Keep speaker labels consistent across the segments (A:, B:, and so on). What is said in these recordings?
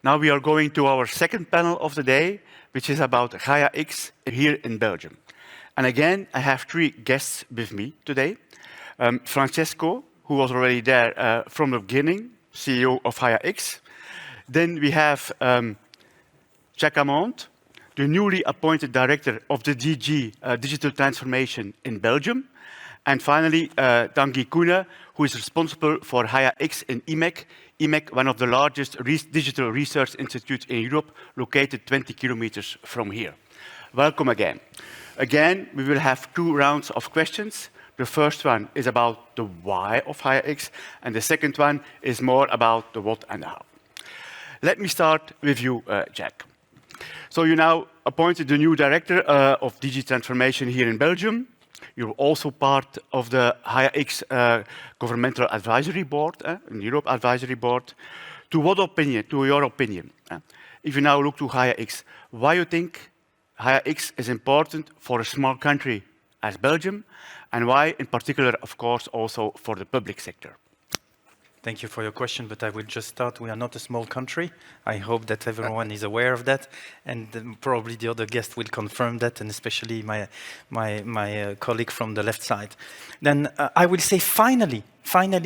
A: Now we are going to our second panel of the day, which is about Gaia-X here in Belgium. And again, I have three guests with me today. Francesco, who was already there from the beginning, CEO of Gaia-X. Then we have Jack Amont, the newly appointed director of the DG Digital Transformation in Belgium. And finally, Tanguy Koene, who is responsible for Gaia-X in IMEC. IMEC, one of the largest digital research institutes in Europe, located 20 kilometers from here. Welcome again. Again, we will have 2 rounds of questions. The first one is about the why of Gaia-X, and the second one is more about the what and the how. Let me start with you, Jack. So you now appointed the new director of DG Transformation here in Belgium. You're also part of the Gaia-X Governmental Advisory Board, in Europe Advisory Board. To your opinion, if you now look to Gaia-X, why you think Gaia-X is important for a small country as Belgium, and why in particular, of course, also for the public sector?
B: Thank you for your question, but I will just start. We are not a small country. I hope that everyone is aware of that, and probably the other guest will confirm that, and especially my colleague from the left side. Then I will say finally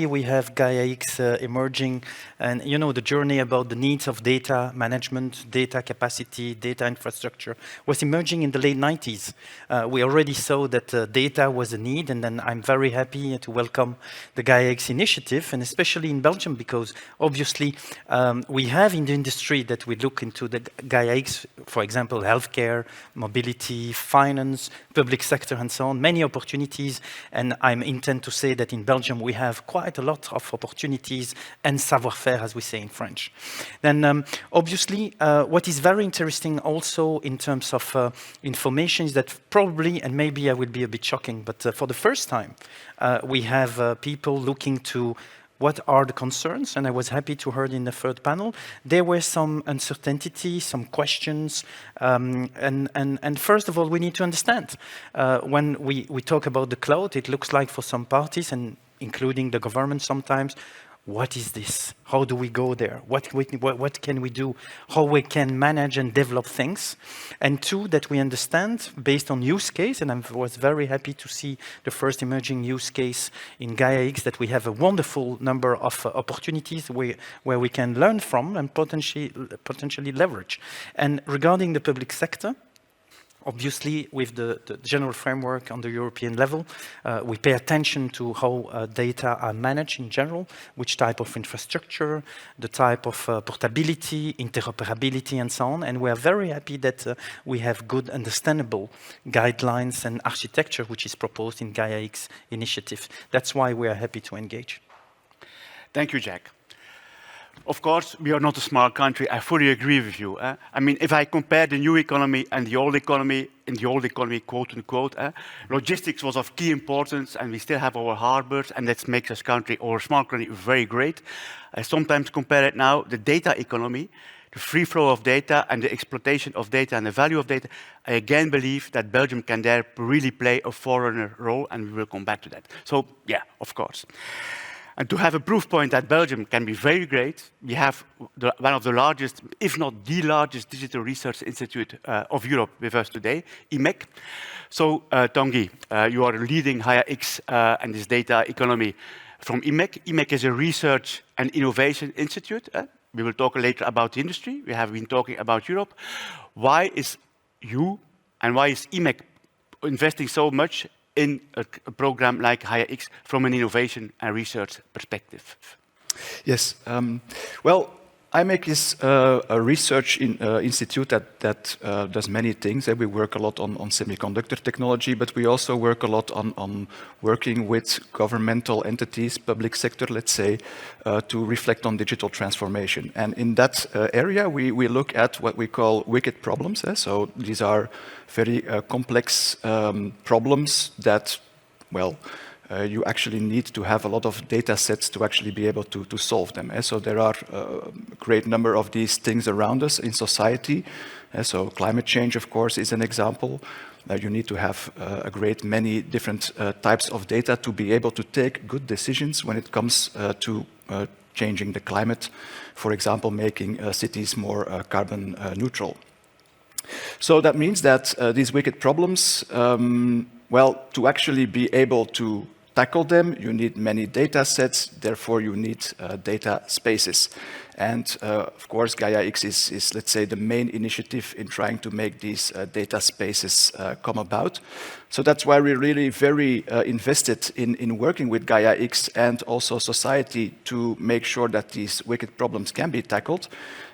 B: we have Gaia-X emerging, and you know the journey about the needs of data management, data capacity, data infrastructure was emerging in the late 90s. We already saw that data was a need, and then I'm very happy to welcome the Gaia-X initiative, and especially in Belgium, because obviously we have in the industry that we look into the Gaia-X, for example, healthcare, mobility, finance, public sector, and so on, many opportunities, and I intend to say that in Belgium we have quite a lot of opportunities and savoir-faire, as we say in French. Then obviously what is very interesting also in terms of information is that probably, and maybe I will be a bit shocking, but for the first time we have people looking to what are the concerns, and I was happy to hear in the third panel, there were some uncertainty, some questions, and first of all, we need to understand. When we talk about the cloud, it looks like for some parties, and including the government sometimes, what is this? How do we go there? What can we do? How we can manage and develop things? And two, that we understand based on use case, and I was very happy to see the first emerging use case in Gaia-X, that we have a wonderful number of opportunities where we can learn from and potentially leverage. And regarding the public sector, obviously, with the general framework on the European level, we pay attention to how data are managed in general, which type of infrastructure, the type of portability, interoperability, and so on. And we are very happy that we have good, understandable guidelines and architecture, which is proposed in Gaia-X initiative. That's why we are happy to engage.
A: Thank you, Jack. Of course, we are not a small country. I fully agree with you. I mean, if I compare the new economy and the old economy, in the old economy, quote unquote, logistics was of key importance, and we still have our harbors, and that makes us country or a small country very great. I sometimes compare it now, the data economy, the free flow of data and the exploitation of data and the value of data. I again believe that Belgium can there really play a forerunner role, and we will come back to that. So, yeah, of course. And to have a proof point that Belgium can be very great, we have one of the largest, if not the largest, digital research institute of Europe with us today, IMEC. So, Tanguy, you are leading Gaia-X and this data economy from IMEC. IMEC is a research and innovation institute. We will talk later about the industry. We have been talking about Europe. Why is you and why is IMEC investing so much in a program like Gaia-X from an innovation and research perspective?
C: Yes. Well, IMEC is a research institute that does many things. We work a lot on semiconductor technology, but we also work a lot on working with governmental entities, public sector, let's say, to reflect on digital transformation. And in that area, we look at what we call wicked problems. So these are very complex problems that, well, you actually need to have a lot of data sets to actually be able to solve them. So there are a great number of these things around us in society. So climate change, of course, is an example. You need to have a great many different types of data to be able to take good decisions when it comes to changing the climate, for example, making cities more carbon neutral. So that means that these wicked problems, well, to actually be able to tackle them, you need many data sets, therefore you need data spaces. And of course, Gaia-X is, let's say, the main initiative in trying to make these data spaces come about. So that's why we're really very invested in working with Gaia-X and also society to make sure that these wicked problems can be tackled.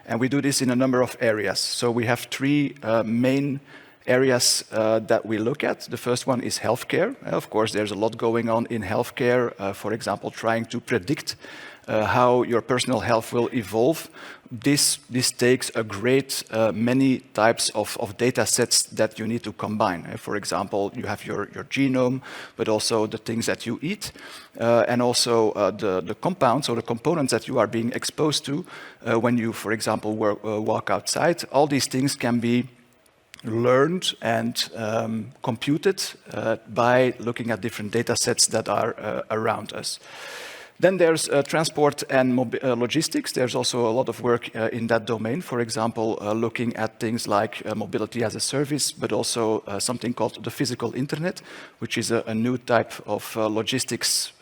C: And we do this in a number of areas. So we have three main areas that we look at. The first one is healthcare. Of course, there's a lot going on in healthcare. For example, trying to predict how your personal health will evolve. This takes a great many types of data sets that you need to combine. For example, you have your genome, but also the things that you eat, and also the compounds or the components that you are being exposed to when you, for example, walk outside. All these things can be learned and computed by looking at different data sets that are around us. Then there's transport and logistics. There's also a lot of work in that domain. For example, looking at things like mobility as a service, but also something called the physical internet, which is a new type of logistics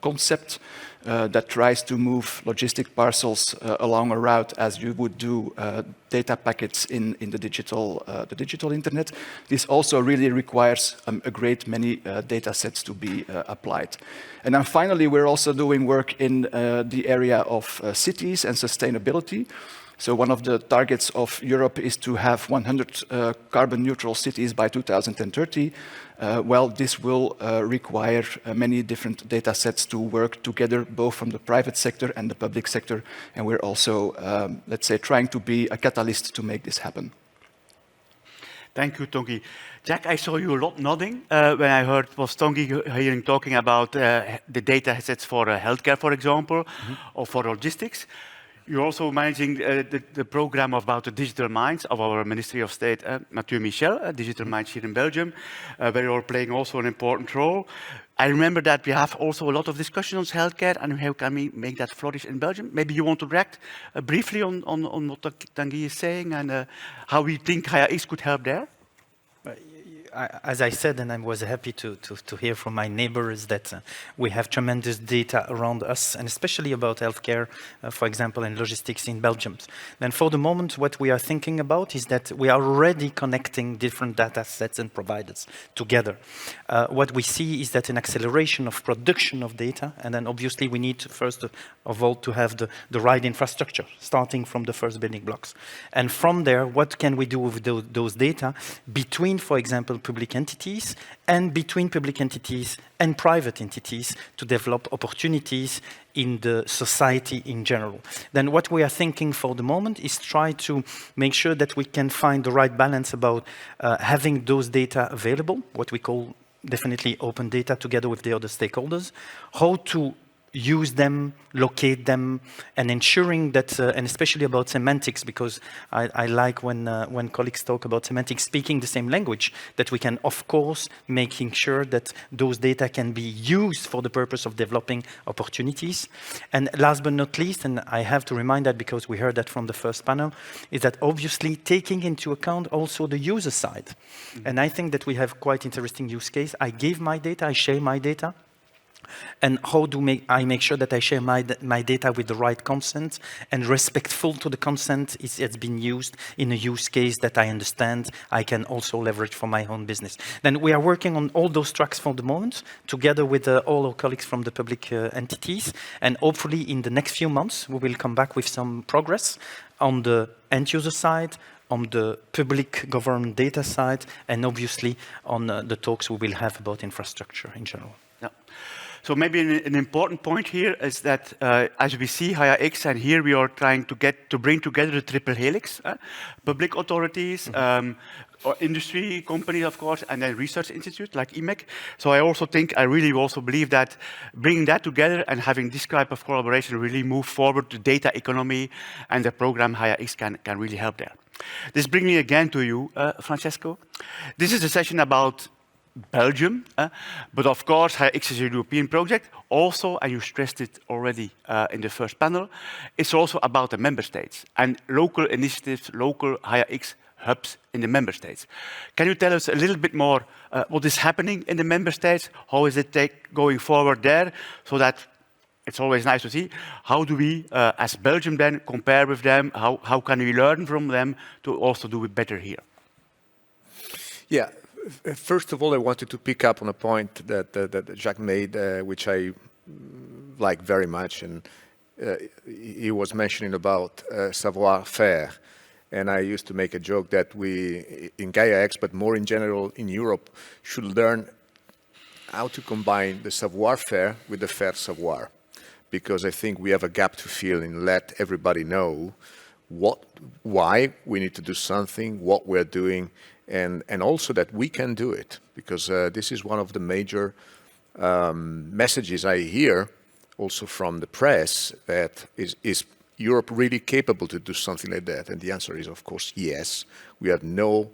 C: concept that tries to move logistic parcels along a route as you would do data packets in the digital internet. This also really requires a great many data sets to be applied. And then finally, we're also doing work in the area of cities and sustainability. So one of the targets of Europe is to have 100 carbon neutral cities by 2030. Well, this will require many different data sets to work together, both from the private sector and the public sector. And we're also, let's say, trying to be a catalyst to make this happen.
A: Thank you, Tongi. Jack, I saw you a lot nodding when I heard was Tongi talking about the data sets for healthcare, for example, or for logistics. You're also managing the program about the digital minds of our Ministry of State, Mathieu Michel, Digital Minds here in Belgium, where you're playing also an important role. I remember that we have also a lot of discussion on healthcare and how can we make that flourish in Belgium. Maybe you want to react briefly on what Tanguy is saying and how we think Gaia-X could help there?
B: As I said, and I was happy to hear from my neighbors that we have tremendous data around us, and especially about healthcare, for example, and logistics in Belgium. Then for the moment, what we are thinking about is that we are already connecting different data sets and providers together. What we see is that an acceleration of production of data, and then obviously we need to, first of all to have the right infrastructure, starting from the first building blocks. And from there, what can we do with those data between, for example, public entities and between public entities and private entities to develop opportunities in the society in general. Then what we are thinking for the moment is try to make sure that we can find the right balance about having those data available, what we call definitely open data together with the other stakeholders, how to use them, locate them, and ensuring that, and especially about semantics, because I like when colleagues talk about semantics, speaking the same language, that we can, of course, making sure that those data can be used for the purpose of developing opportunities. And last but not least, and I have to remind that because we heard that from the first panel, is that obviously taking into account also the user side. And I think that we have quite interesting use case. I give my data, I share my data. And how do I make sure that I share my data with the right consent and respectful to the consent it's been used in a use case that I understand I can also leverage for my own business. Then we are working on all those tracks for the moment, together with all our colleagues from the public entities. And hopefully in the next few months, we will come back with some progress on the end user side, on the public government data side, and obviously on the talks we will have about infrastructure in general.
A: Yeah. So maybe an important point here is that as we see Gaia-X, and here we are trying to bring together the triple helix, public authorities, or industry companies, of course, and then research institutes like IMEC. So I also think, I really also believe that bringing that together and having this type of collaboration really move forward the data economy, and the program Gaia-X can really help there. This brings me again to you, Francesco. This is a session about Belgium, but of course Gaia-X is a European project. Also, and you stressed it already in the first panel, it's also about the member states and local initiatives, local Gaia-X hubs in the member states. Can you tell us a little bit more what is happening in the member states? How is it going forward there, so that it's always nice to see how do we, as Belgium, then compare with them? How can we learn from them to also do it better here?
D: Yeah. First of all, I wanted to pick up on a point that Jacques made, which I like very much, and he was mentioning about savoir-faire. And I used to make a joke that we, in Gaia-X, but more in general in Europe, should learn how to combine the savoir-faire with the faire savoir. Because I think we have a gap to fill and let everybody know why we need to do something, what we're doing, and also that we can do it. Because this is one of the major messages I hear also from the press, that is Europe really capable to do something like that? And the answer is, of course, yes. We have no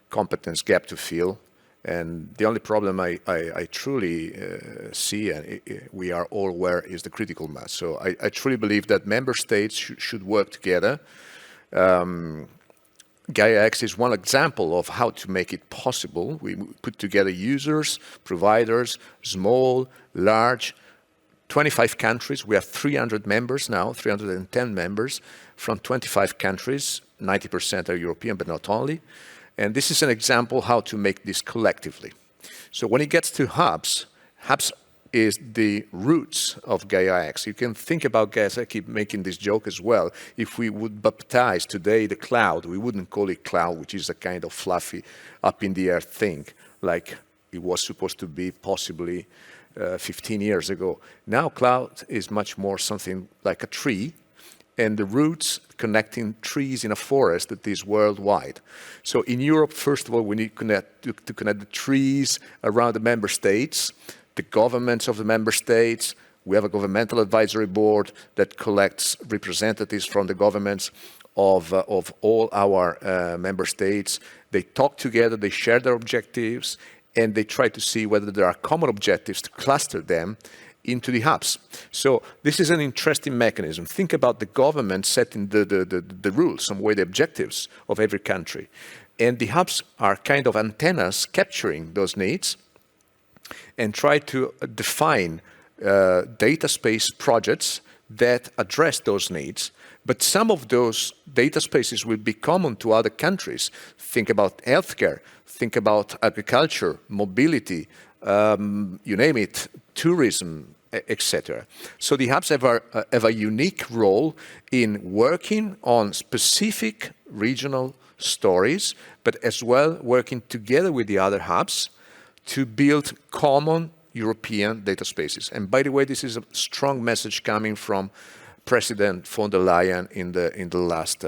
D: competence gap to fill. And the only problem I truly see, and we are all aware, is the critical mass. So I truly believe that member states should work together. Gaia-X is one example of how to make it possible. We put together users, providers, small, large, 25 countries. We have 300 members now, 310 members from 25 countries. 90% are European, but not only. And this is an example how to make this collectively. So when it gets to hubs, hubs is the roots of Gaia-X. You can think about Gaia-X, I keep making this joke as well. If we would baptize today the cloud, we wouldn't call it cloud, which is a kind of fluffy, up in the air thing, like it was supposed to be possibly 15 years ago. Now cloud is much more something like a tree, and the roots connecting trees in a forest that is worldwide. So in Europe, first of all, we need to connect the trees around the member states, the governments of the member states. We have a governmental advisory board that collects representatives from the governments of all our member states. They talk together, they share their objectives, and they try to see whether there are common objectives to cluster them into the hubs. So this is an interesting mechanism. Think about the government setting the rules, some way the objectives of every country. And the hubs are kind of antennas capturing those needs and try to define data space projects that address those needs. But some of those data spaces will be common to other countries. Think about healthcare, think about agriculture, mobility, you name it, tourism, etc. So the hubs have a unique role in working on specific regional stories, but as well working together with the other hubs to build common European data spaces. And by the way, this is a strong message coming from President von der Leyen in the last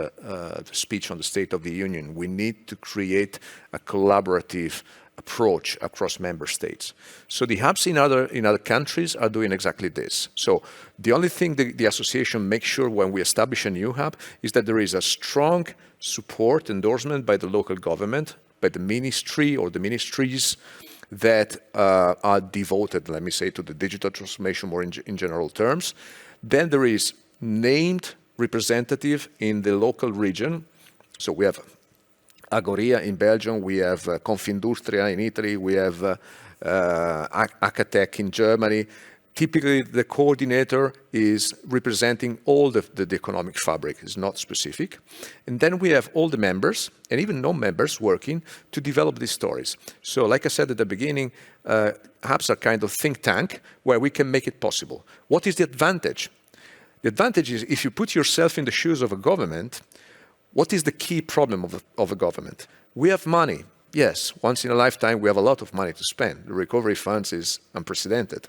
D: speech on the State of the Union. We need to create a collaborative approach across member states. So the hubs in other countries are doing exactly this. So the only thing the association makes sure when we establish a new hub is that there is a strong support, endorsement by the local government, by the ministry or the ministries that are devoted, let me say, to the digital transformation more in general terms. Then there is named representative in the local region. So we have Agoria in Belgium, we have Confindustria in Italy, we have Acatech in Germany. Typically, the coordinator is representing all the economic fabric, it's not specific. And then we have all the members, and even non-members, working to develop these stories. So like I said at the beginning, hubs are kind of think tank where we can make it possible. What is the advantage? The advantage is if you put yourself in the shoes of a government, what is the key problem of a government? We have money. Yes, once in a lifetime, we have a lot of money to spend. The recovery funds is unprecedented.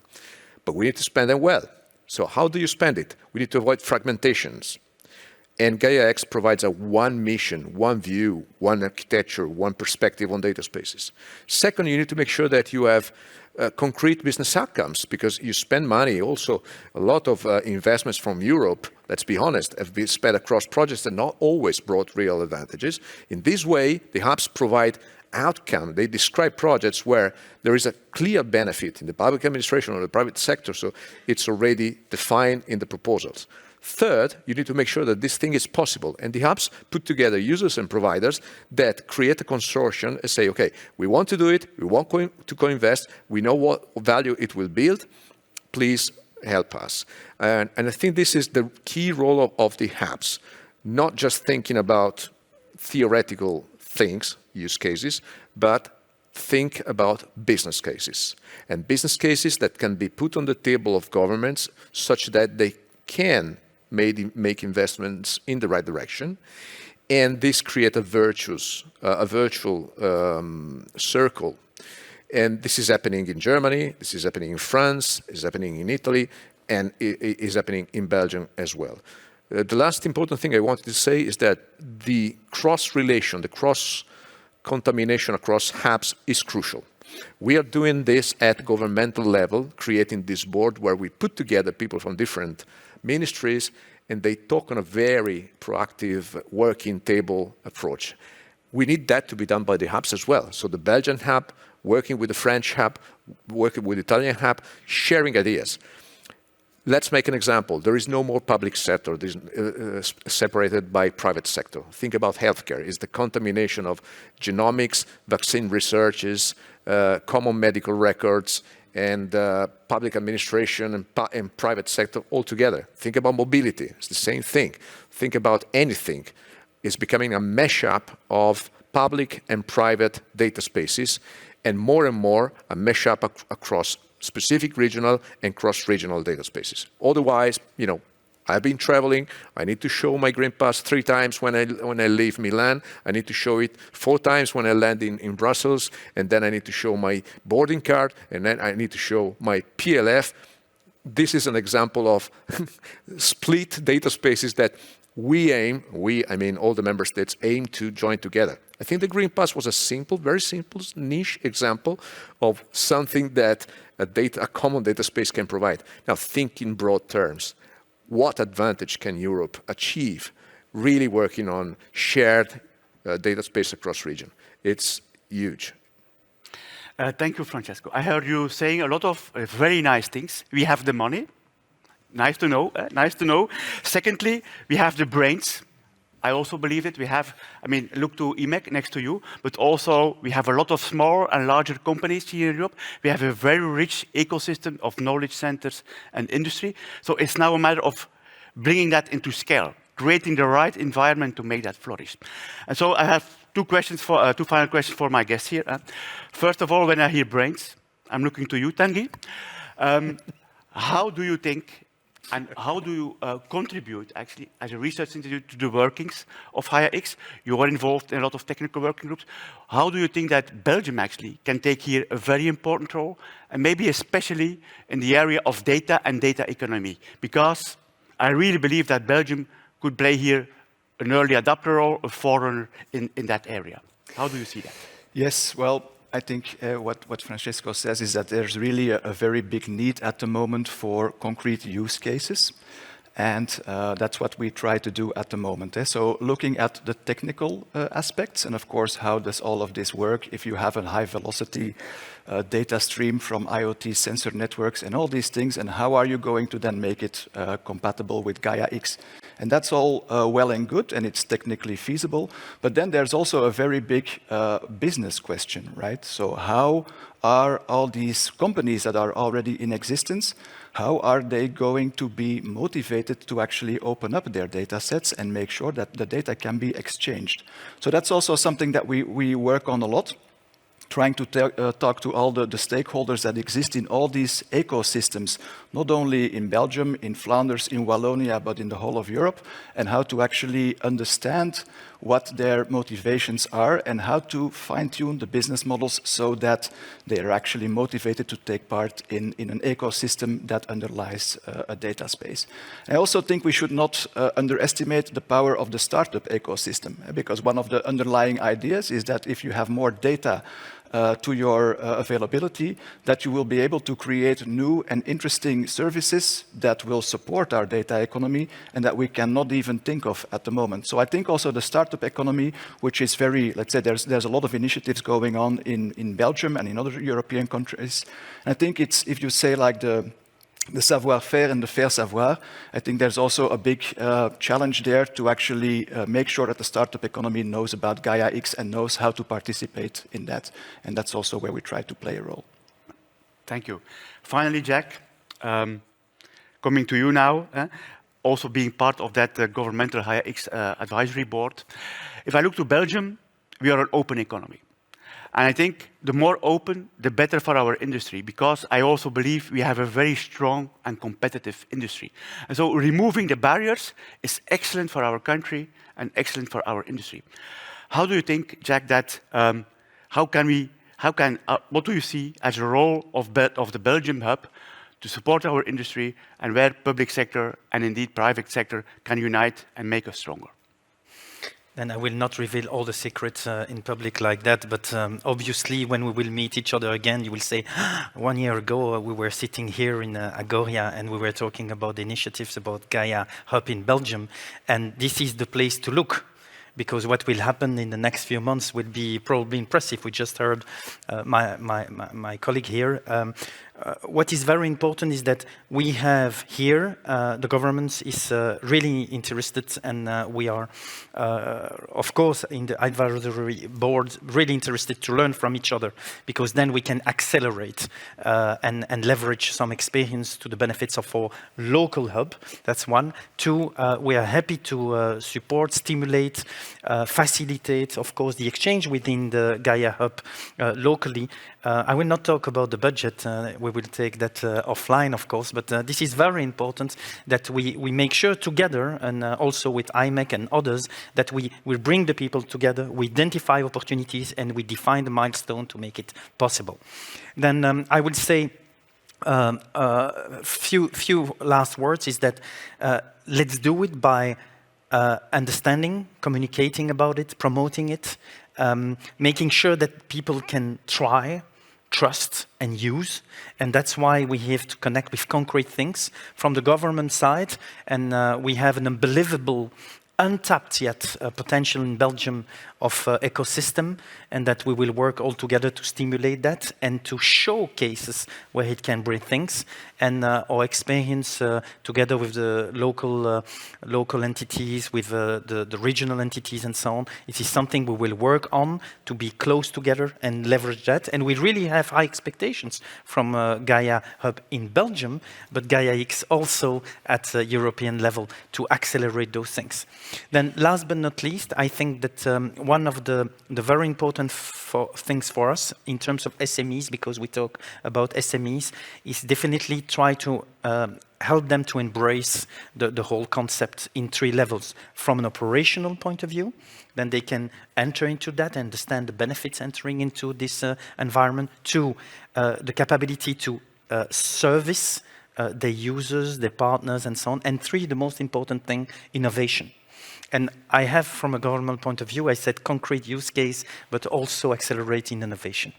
D: But we need to spend them well. So how do you spend it? We need to avoid fragmentations. And Gaia-X provides a one mission, one view, one architecture, one perspective on data spaces. Second, you need to make sure that you have concrete business outcomes, because you spend money. Also, a lot of investments from Europe, let's be honest, have been spent across projects that not always brought real advantages. In this way, the hubs provide outcome. They describe projects where there is a clear benefit in the public administration or the private sector, so it's already defined in the proposals. Third, you need to make sure that this thing is possible. And the hubs put together users and providers that create a consortium and say, okay, we want to do it, we want to co-invest, we know what value it will build, please help us. And I think this is the key role of the hubs, not just thinking about theoretical things, use cases, but think about business cases. And business cases that can be put on the table of governments such that they can make investments in the right direction. And this creates a virtual circle. And this is happening in Germany, this is happening in France, it's happening in Italy, and it is happening in Belgium as well. The last important thing I wanted to say is that the cross-relation, the cross-contamination across hubs is crucial. We are doing this at governmental level, creating this board where we put together people from different ministries, and they talk on a very proactive working table approach. We need that to be done by the hubs as well. So the Belgian hub, working with the French hub, working with the Italian hub, sharing ideas. Let's make an example. There is no more public sector separated by private sector. Think about healthcare. It's the contamination of genomics, vaccine researches, common medical records, and public administration and private sector all together. Think about mobility. It's the same thing. Think about anything. It's becoming a mashup of public and private data spaces, and more a mashup across specific regional and cross-regional data spaces. Otherwise, you know, I've been traveling. I need to show my Green Pass 3 times when I leave Milan. I need to show it 4 times when I land in Brussels. And then I need to show my boarding card. And then I need to show my PLF. This is an example of split data spaces that I mean all the member states aim to join together. I think the Green Pass was a simple, very simple, niche example of something that a common data space can provide. Now, think in broad terms. What advantage can Europe achieve really working on shared data space across region? It's huge.
A: Thank you, Francesco. I heard you saying a lot of very nice things. We have the money. Nice to know, nice to know. Secondly, we have the brains. I also believe it. We have, I mean, look to IMEC next to you, but also we have a lot of small and larger companies here in Europe. We have a very rich ecosystem of knowledge centers and industry. So it's now a matter of bringing that into scale, creating the right environment to make that flourish. And so I have two final questions for my guests here. First of all, when I hear brains, I'm looking to you, Tanguy. How do you think and how do you contribute, actually, as a research institute to the workings of Gaia-X? You are involved in a lot of technical working groups. How do you think that Belgium actually can take here a very important role, and maybe especially in the area of data and data economy? Because I really believe that Belgium could play here an early adopter role, a forerunner in that area. How do you see that?
C: Yes, well, I think what Francesco says is that there's really a very big need at the moment for concrete use cases. And that's what we try to do at the moment. So looking at the technical aspects, and of course, how does all of this work if you have a high velocity data stream from IoT sensor networks and all these things, and how are you going to then make it compatible with Gaia-X? And that's all well and good, and it's technically feasible. But then there's also a very big business question, right? So how are all these companies that are already in existence, how are they going to be motivated to actually open up their data sets and make sure that the data can be exchanged? So that's also something that we work on a lot, trying to talk to all the stakeholders that exist in all these ecosystems, not only in Belgium, in Flanders, in Wallonia, but in the whole of Europe, and how to actually understand what their motivations are and how to fine-tune the business models so that they are actually motivated to take part in an ecosystem that underlies a data space. I also think we should not underestimate the power of the startup ecosystem, because one of the underlying ideas is that if you have more data to your availability, that you will be able to create new and interesting services that will support our data economy and that we cannot even think of at the moment. So I think also the startup economy, which is very, let's say, there's a lot of initiatives going on in Belgium and in other European countries. And I think it's, if you say like the savoir-faire and the fair savoir, I think there's also a big challenge there to actually make sure that the startup economy knows about Gaia-X and knows how to participate in that. And that's also where we try to play a role.
A: Thank you. Finally, Jack, coming to you now, also being part of that governmental Gaia-X advisory board. If I look to Belgium, we are an open economy. And I think the more open, the better for our industry, because I also believe we have a very strong and competitive industry. And so removing the barriers is excellent for our country and excellent for our industry. How do you think, Jack, that what do you see as a role of the Belgium hub to support our industry and where public sector and indeed private sector can unite and make us stronger?
B: And I will not reveal all the secrets in public like that, but obviously when we will meet each other again, you will say, 1 year ago we were sitting here in Agoria and we were talking about the initiatives about Gaia Hub in Belgium, and this is the place to look. Because what will happen in the next few months will be probably impressive. We just heard my colleague here. What is very important is that we have here, the government is really interested, and we are, of course, in the advisory board, really interested to learn from each other, because then we can accelerate and leverage some experience to the benefits of our local hub. That's one. Two, we are happy to support, stimulate, facilitate, of course, the exchange within the Gaia hub locally. I will not talk about the budget. We will take that offline, of course, but this is very important that we make sure together, and also with IMEC and others, that we bring the people together, we identify opportunities, and we define the milestone to make it possible. Then I would say few last words is that let's do it by understanding, communicating about it, promoting it, making sure that people can try, trust and use, and that's why we have to connect with concrete things from the government side, and we have an unbelievable, untapped yet potential in Belgium of ecosystem, and that we will work all together to stimulate that and to show cases where it can bring things, and our experience together with the local entities, with the regional entities and so on. It is something we will work on to be close together and leverage that, and we really have high expectations from Gaia Hub in Belgium, but Gaia-X also at the European level to accelerate those things. Then last but not least, I think that one of the very important things for us in terms of SMEs, because we talk about SMEs, is definitely try to help them to embrace the whole concept in 3 levels. From an operational point of view, then they can enter into that, understand the benefits entering into this environment. 2, the capability to service their users, their partners, and so on. And 3, the most important thing, innovation. And I have, from a government point of view, I said concrete use case, but also accelerating innovation.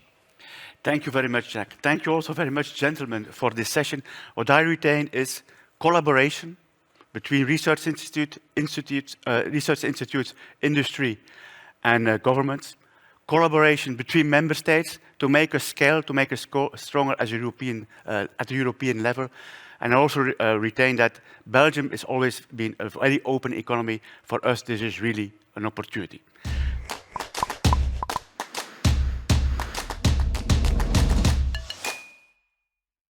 A: Thank you very much, Jack. Thank you also very much, gentlemen, for this session. What I retain is collaboration between research institutes, industry, and governments. Collaboration between member states to make us scale, to make us stronger as at the European level. And I also retain that Belgium has always been a very open economy. For us, this is really an opportunity.